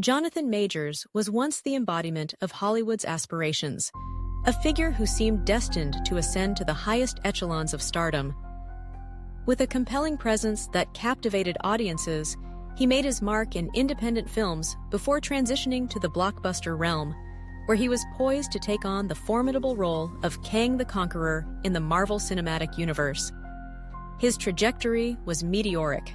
Jonathan Majors was once the embodiment of Hollywood's aspirations, a figure who seemed destined to ascend to the highest echelons of stardom. With a compelling presence that captivated audiences, he made his mark in independent films before transitioning to the blockbuster realm, where he was poised to take on the formidable role of Kang the Conqueror in the Marvel Cinematic Universe. His trajectory was meteoric.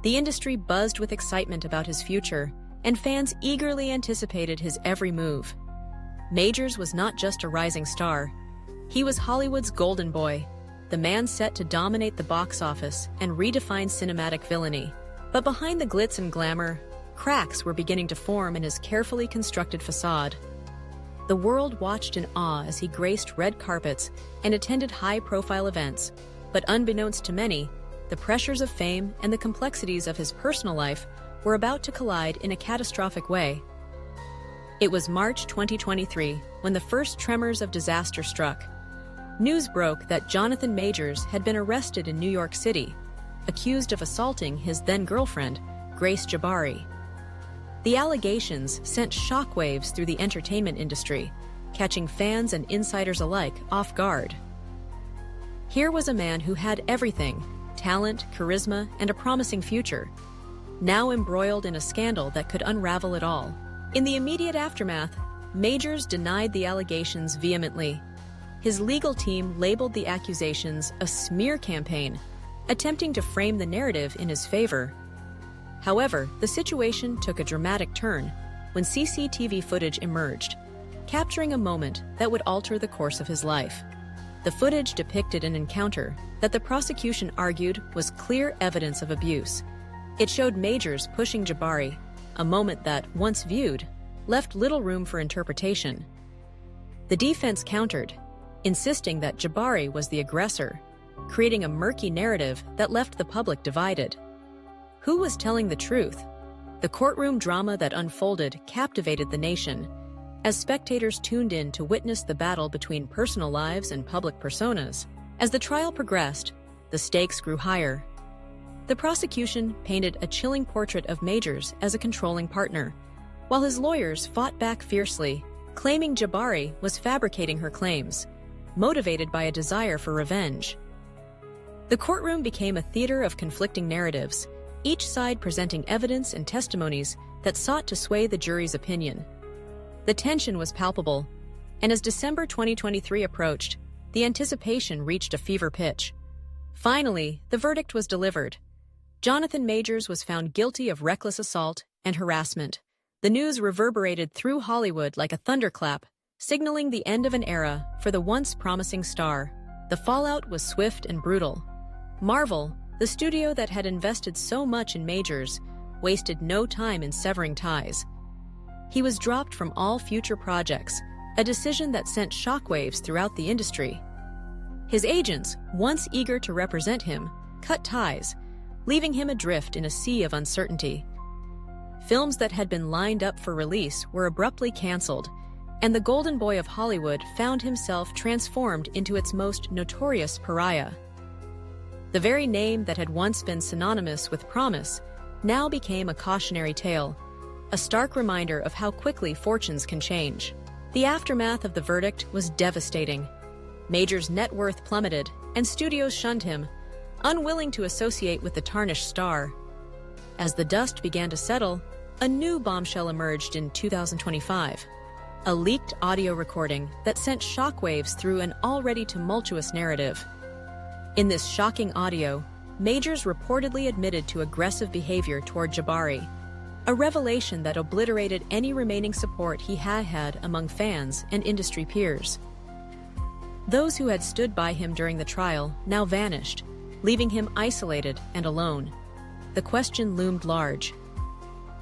The industry buzzed with excitement about his future, and fans eagerly anticipated his every move. Majors was not just a rising star. He was Hollywood's golden boy, the man set to dominate the box office and redefine cinematic villainy. But behind the glitz and glamour, cracks were beginning to form in his carefully constructed facade. The world watched in awe as he graced red carpets and attended high-profile events, but unbeknownst to many, the pressures of fame and the complexities of his personal life were about to collide in a catastrophic way. It was March 2023 when the first tremors of disaster struck. News broke that Jonathan Majors had been arrested in New York City, accused of assaulting his then-girlfriend, Grace Jabbari. The allegations sent shockwaves through the entertainment industry, catching fans and insiders alike off guard. Here was a man who had everything: talent, charisma, and a promising future, now embroiled in a scandal that could unravel it all. In the immediate aftermath, Majors denied the allegations vehemently. His legal team labeled the accusations a smear campaign, attempting to frame the narrative in his favor. However, the situation took a dramatic turn when CCTV footage emerged, capturing a moment that would alter the course of his life. The footage depicted an encounter that the prosecution argued was clear evidence of abuse. It showed Majors pushing Jabbari, a moment that, once viewed, left little room for interpretation. The defense countered, insisting that Jabbari was the aggressor, creating a murky narrative that left the public divided. Who was telling the truth? The courtroom drama that unfolded captivated the nation, as spectators tuned in to witness the battle between personal lives and public personas. As the trial progressed, the stakes grew higher. The prosecution painted a chilling portrait of Majors as a controlling partner, while his lawyers fought back fiercely, claiming Jabbari was fabricating her claims, motivated by a desire for revenge. The courtroom became a theater of conflicting narratives, each side presenting evidence and testimonies that sought to sway the jury's opinion. The tension was palpable, and as December 2023 approached, the anticipation reached a fever pitch. Finally, the verdict was delivered. Jonathan Majors was found guilty of reckless assault and harassment. The news reverberated through Hollywood like a thunderclap, signaling the end of an era for the once promising star. The fallout was swift and brutal. Marvel, the studio that had invested so much in Majors, wasted no time in severing ties. He was dropped from all future projects, a decision that sent shockwaves throughout the industry. His agents, once eager to represent him, cut ties, leaving him adrift in a sea of uncertainty. Films that had been lined up for release were abruptly canceled, and the golden boy of Hollywood found himself transformed into its most notorious pariah. The very name that had once been synonymous with promise now became a cautionary tale, a stark reminder of how quickly fortunes can change. The aftermath of the verdict was devastating. Majors' net worth plummeted, and studios shunned him, unwilling to associate with the tarnished star. As the dust began to settle, a new bombshell emerged in 2025, a leaked audio recording that sent shockwaves through an already tumultuous narrative. In this shocking audio, Majors reportedly admitted to aggressive behavior toward Jabbari, a revelation that obliterated any remaining support he had among fans and industry peers. Those who had stood by him during the trial now vanished, leaving him isolated and alone. The question loomed large.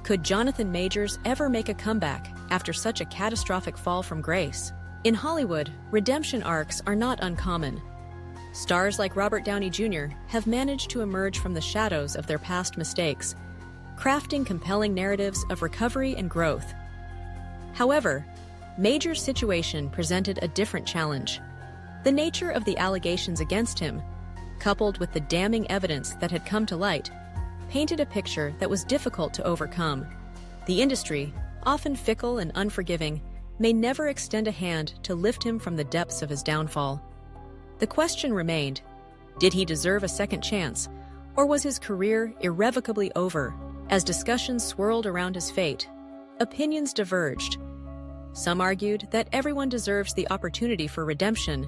Could Jonathan Majors ever make a comeback after such a catastrophic fall from grace? In Hollywood, redemption arcs are not uncommon. Stars like Robert Downey Jr. have managed to emerge from the shadows of their past mistakes, crafting compelling narratives of recovery and growth. However, Majors' situation presented a different challenge. The nature of the allegations against him, coupled with the damning evidence that had come to light, painted a picture that was difficult to overcome. The industry, often fickle and unforgiving, may never extend a hand to lift him from the depths of his downfall. The question remained, did he deserve a second chance, or was his career irrevocably over? As discussions swirled around his fate, opinions diverged. Some argued that everyone deserves the opportunity for redemption,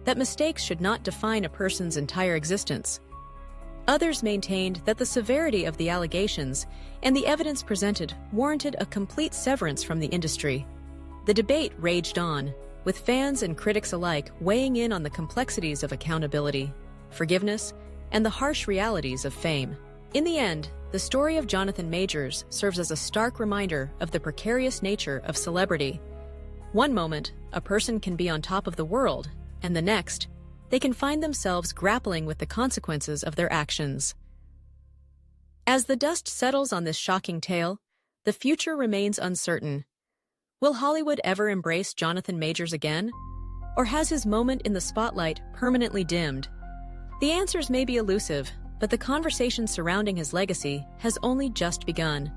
that mistakes should not define a person's entire existence. Others maintained that the severity of the allegations and the evidence presented warranted a complete severance from the industry. The debate raged on, with fans and critics alike weighing in on the complexities of accountability, forgiveness, and the harsh realities of fame. In the end, the story of Jonathan Majors serves as a stark reminder of the precarious nature of celebrity. One moment, a person can be on top of the world, and the next, they can find themselves grappling with the consequences of their actions. As the dust settles on this shocking tale, the future remains uncertain. Will Hollywood ever embrace Jonathan Majors again? Or has his moment in the spotlight permanently dimmed? The answers may be elusive, but the conversation surrounding his legacy has only just begun.